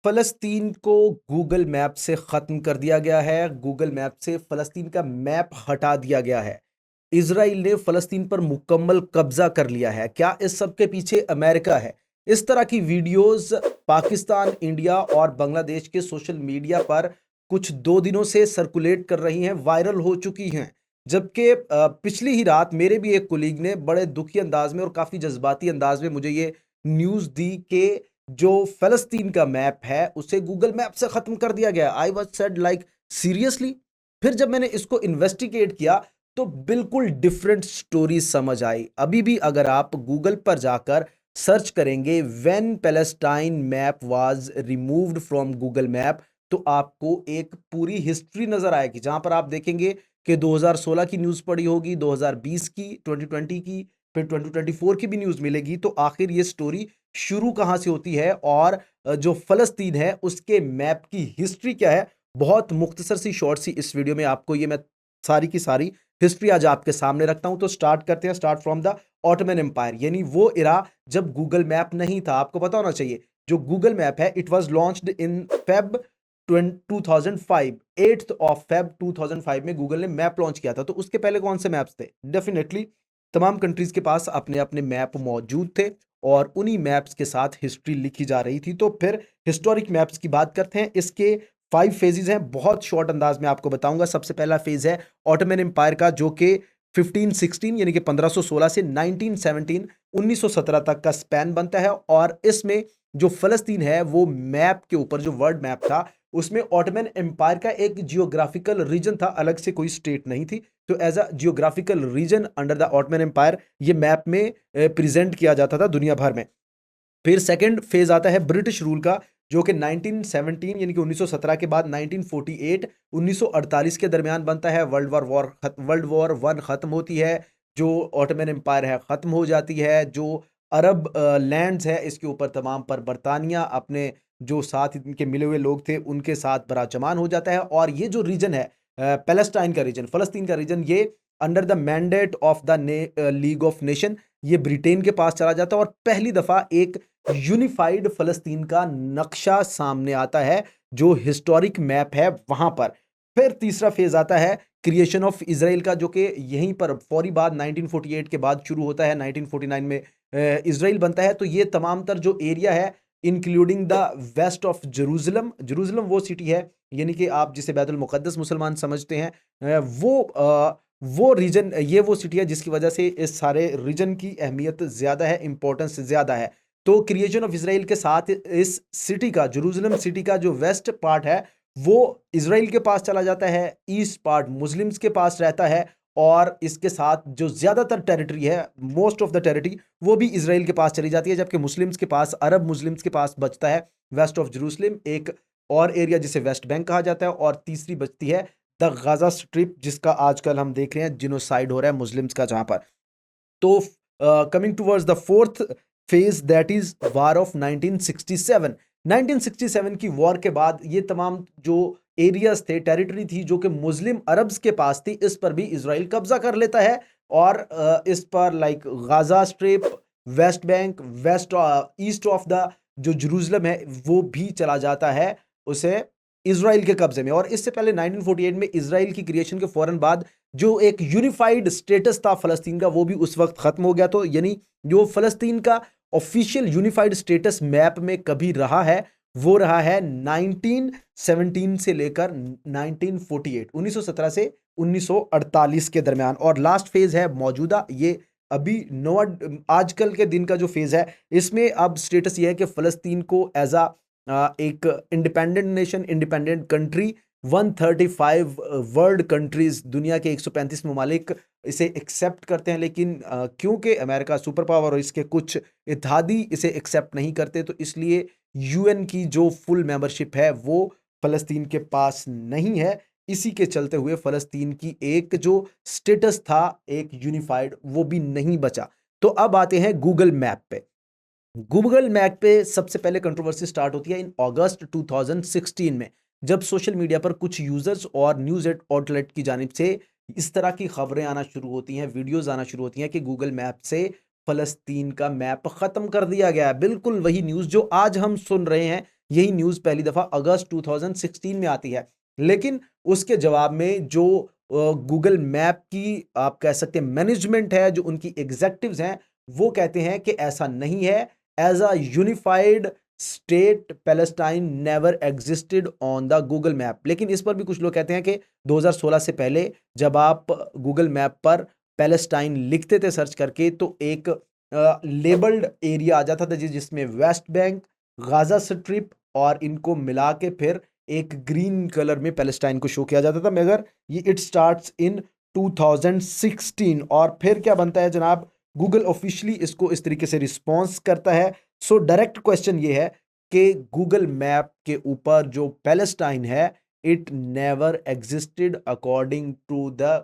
फ़लस्तीन को Google map से ख़त्म कर दिया गया है। गूगल मैप से फ़लस्तीन का मैप हटा दिया गया है। इज़राइल ने फ़लस्तीन पर मुकम्मल कब्ज़ा कर लिया है। क्या इस सब के पीछे अमेरिका है? इस तरह की वीडियोज़ पाकिस्तान, इंडिया और बांग्लादेश के सोशल मीडिया पर कुछ 2 दिनों से सर्कुलेट कर रही हैं, वायरल हो चुकी हैं। जबकि पिछली ही रात मेरे भी एक कोलीग ने बड़े दुखी अंदाज़ में और काफ़ी जज़्बाती अंदाज़ में मुझे ये न्यूज़ दी कि जो फ़लस्तीन का मैप है, उसे गूगल मैप से ख़त्म कर दिया गया। I was said like seriously? फिर जब मैंने इसको इन्वेस्टिगेट किया, तो बिल्कुल डिफरेंट स्टोरी समझ आई। अभी भी अगर आप गूगल पर जाकर सर्च करेंगे when Palestine map was removed from Google map, तो आपको एक पूरी हिस्ट्री नज़र आएगी, जहाँ पर आप देखेंगे कि 2016 की न्यूज़ पड़ी होगी, 2020 की, 2020 की, फिर 2024 की भी न्यूज़ मिलेगी। तो आखिर ये स्टोरी शुरू कहाँ से होती है और जो फ़लस्तीन है उसके मैप की हिस्ट्री क्या है? बहुत मुख्तसर सी शॉर्ट सी इस वीडियो में आपको ये मैं सारी की सारी हिस्ट्री आज आपके सामने रखता हूँ। तो स्टार्ट करते हैं, start from the Ottoman empire, यानी वो इरा जब गूगल मैप नहीं था। आपको पता होना चाहिए जो गूगल मैप है, it was launched in Feb 2005, 8th of Feb 2005 में गूगल ने मैप लॉन्च किया था। तो उसके पहले कौन से मैप्स थे? डेफिनेटली तमाम कंट्रीज़ के पास अपने-अपने मैप मौजूद थे और उन्हीं मैप्स के साथ हिस्ट्री लिखी जा रही थी। तो फिर हिस्टोरिक मैप्स की बात करते हैं। इसके 5 फेजेज़ हैं, बहुत शॉर्ट अंदाज में आपको बताऊँगा। सबसे पहला फेज़ है ऑटोमन एम्पायर का, जो कि 1516 यानी कि 1516 से 1917 1917 तक का स्पैन बनता है। और इसमें जो फ़लस्तीन है वो मैप के ऊपर जो वर्ल्ड मैप था, उसमें ऑटोमन एम्पायर का एक जियोग्राफिकल रीजन था, अलग से कोई स्टेट नहीं थी। तो as a geographical region under the Ottoman empire ये मैप में प्रेज़ेंट किया जाता था दुनिया भर में। फिर सेकंड फेज आता है ब्रिटिश रूल का, जो कि 1917 यानी कि 1917 के बाद 1948 1948 के दरमियान बनता है। वर्ल्ड वॉर वन खत्म होती है, जो ऑटोमन एम्पायर है खत्म हो जाती है। जो अरब लैंड्स है इसके ऊपर तमाम पर बरतानिया अपने जो साथ इनके मिले हुए लोग थे उनके साथ बराचमान हो जाता है। और ये जो रीजन है पैलेस्टाइन का रीजन, फलस्तीन का रीजन, ये under the mandate of the league of nation ये ब्रिटेन के पास चला जाता है। और पहली दफा एक यूनिफाइड फलस्तीन का नक्शा सामने आता है, जो हिस्टोरिक मैप है वहां पर। फिर तीसरा फेज आता है क्रिएशन ऑफ इसराइल का, जो कि यहीं पर फौरी बाद 1948 के बाद शुरू होता है। 1949 में इसराइल बनता है। तो ये तमाम तर जो एरिया है, including the west of Jerusalem, Jerusalem वो सिटी है यानी कि आप जिसे बैतुल मुकद्दस मुसलमान समझते हैं, वो रीजन, ये वो सिटी है जिसकी वजह से इस सारे रीजन की अहमियत ज़्यादा है, इंपॉर्टेंस ज़्यादा है। तो क्रिएशन ऑफ इसराइल के साथ इस सिटी का, जेरूसलम सिटी का जो वेस्ट पार्ट है वो इसराइल के पास चला जाता है, ईस्ट पार्ट मुस्लिम्स के पास रहता है। और इसके साथ जो ज़्यादातर टेरिटरी है, मोस्ट ऑफ द टेरिटरी, वो भी इसराइल के पास चली जाती है। जबकि मुस्लिम्स के पास, अरब मुस्लिम्स के पास बचता है वेस्ट ऑफ जेरूसलम, एक और एरिया जिसे वेस्ट बैंक कहा जाता है। और तीसरी बचती है द गाजा स्ट्रिप, जिसका आजकल हम देख रहे हैं जिनोसाइड हो रहा है मुस्लिम्स का जहां पर। तो coming towards the fourth phase, that is war of 1967। 1967 की वॉर के बाद ये तमाम जो एरियाज थे, टेरिटरी थी जो कि मुस्लिम अरब्स के पास थी, इस पर भी इसराइल कब्जा कर लेता है। और इस पर like Gaza strip, West Bank, west east of the जो जेरूसलम है वो भी चला जाता है उसे इसराइल के कब्जे में। और इससे पहले 1948 में इसराइल की क्रिएशन के फौरन बाद जो एक यूनिफाइड स्टेटस था फलस्तीन का, वो भी उस वक्त खत्म हो गया। तो यानी जो फलस्तीन का ऑफिशियल यूनिफाइड स्टेटस मैप में कभी रहा है, वो रहा है 1917 से लेकर 1948, 1917 से 1948 के दरमियान। और लास्ट फेज है मौजूदा, ये अभी नवा आजकल के दिन का जो फेज है, इसमें अब स्टेटस ये है कि फलस्तीन को एज अ एक independent nation, independent country, 135 world countries, दुनिया के 135 ममालिक इसे एक्सेप्ट करते हैं। लेकिन क्योंकि अमेरिका सुपर पावर और इसके कुछ इत्तेहादी इसे एक्सेप्ट नहीं करते, तो इसलिए यूएन की जो फुल मेंबरशिप है वो फलस्तीन के पास नहीं है। इसी के चलते हुए फलस्तीन की एक जो स्टेटस था एक यूनिफाइड, वो भी नहीं बचा। तो अब आते हैं गूगल मैप पे। गूगल मैप पे सबसे पहले कंट्रोवर्सी स्टार्ट होती है इन अगस्त 2016 में, जब सोशल मीडिया पर कुछ यूजर्स और न्यूज आउटलेट की जानिब से इस तरह की खबरें आना शुरू होती हैं, वीडियोस आना शुरू होती हैं कि गूगल मैप से फलस्तीन का मैप खत्म कर दिया गया है। बिल्कुल वही न्यूज़ जो आज हम सुन रहे हैं, यही न्यूज़ पहली दफ़ा अगस्त 2016 में आती है। लेकिन उसके जवाब में जो गूगल मैप की आप कह सकते हैं मैनेजमेंट है, जो उनकी एग्ज़ेक्टिव्स हैं, वो कहते हैं कि ऐसा नहीं है। As a unified state Palestine never existed on the Google map. लेकिन इस पर भी कुछ लोग कहते हैं कि 2016 से पहले जब आप गूगल मैप पर पैलेस्टाइन लिखते थे सर्च करके, तो एक लेबल्ड एरिया आ जाता था जिसमें वेस्ट बैंक, गाजा स्ट्रिप और इनको मिला के फिर एक ग्रीन कलर में पैलेस्टाइन को शो किया जाता था। मगर ये इट स्टार्ट्स इन 2016 और फिर क्या बनता है जनाब, गूगल ऑफिशियली इसको इस तरीके से रिस्पॉन्स करता है। सो डायरेक्ट क्वेश्चन ये है कि गूगल मैप के ऊपर जो पैलेस्टाइन है, it never existed according to the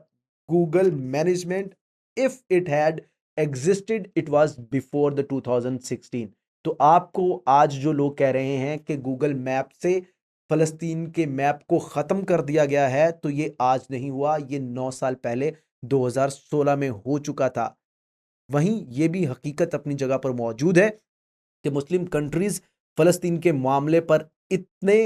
Google management. If it had existed it was before the 2016। तो आपको आज जो लोग कह रहे हैं कि गूगल मैप से फ़लस्तीन के मैप को ख़त्म कर दिया गया है, तो ये आज नहीं हुआ, ये 9 साल पहले 2016 में हो चुका था। वहीं ये भी हकीकत अपनी जगह पर मौजूद है कि मुस्लिम कंट्रीज़ फ़लस्तीन के मामले पर इतने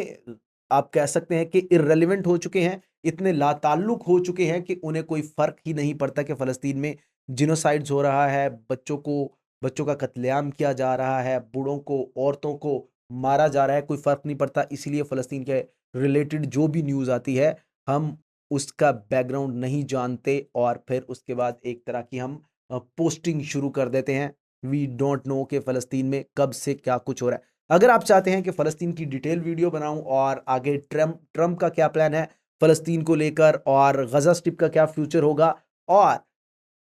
आप कह सकते हैं कि इर्रेलेवेंट हो चुके हैं, इतने लाताल्लुक हो चुके हैं कि उन्हें कोई फ़र्क ही नहीं पड़ता कि फ़लस्तीन में जिनोसाइड्स हो रहा है, बच्चों का कत्लेआम किया जा रहा है, बूढ़ों को, औरतों को मारा जा रहा है, कोई फ़र्क नहीं पड़ता। इसीलिए फ़लस्तीन के रिलेटेड जो भी न्यूज़ आती है, हम उसका बैकग्राउंड नहीं जानते और फिर उसके बाद एक तरह की हम पोस्टिंग शुरू कर देते हैं। वी डोंट नो कि फ़लस्तीन में कब से क्या कुछ हो रहा है। अगर आप चाहते हैं कि फ़लस्तीन की डिटेल वीडियो बनाऊं और आगे ट्रम्प का क्या प्लान है फ़लस्तीन को लेकर और गज़ा स्ट्रिप का क्या फ्यूचर होगा और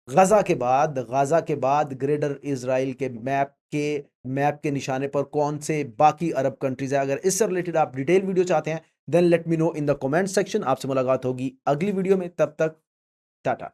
गाज़ा के बाद ग्रेटर इज़राइल के मैप के निशाने पर कौन से बाकी अरब कंट्रीज़ हैं, अगर इससे रिलेटेड आप डिटेल वीडियो चाहते हैं then let me know in the comment section. आपसे मुलाकात होगी अगली वीडियो में, तब तक टाटा।